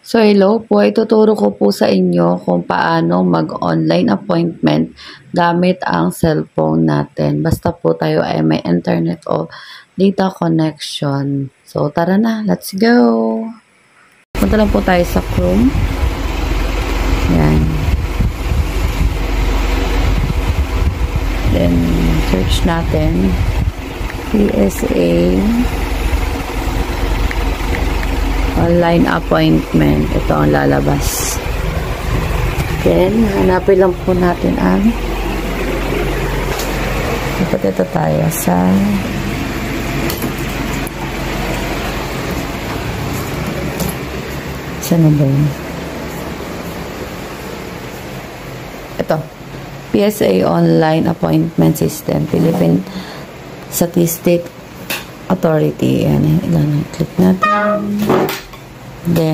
So, hello po. Ituturo ko po sa inyo kung paano mag-online appointment gamit ang cellphone natin. Basta po tayo ay may internet o data connection. So, tara na. Let's go! Punta lang po tayo sa Chrome. Yan. Then, search natin. PSA online appointment. Ito ang lalabas. Then, hanapin lang po natin ang dapat ito tayo sa saan ba yun? Ito. PSA Online Appointment System. Philippine Statistics Authority. Yan. Ilan. Click natin. Then,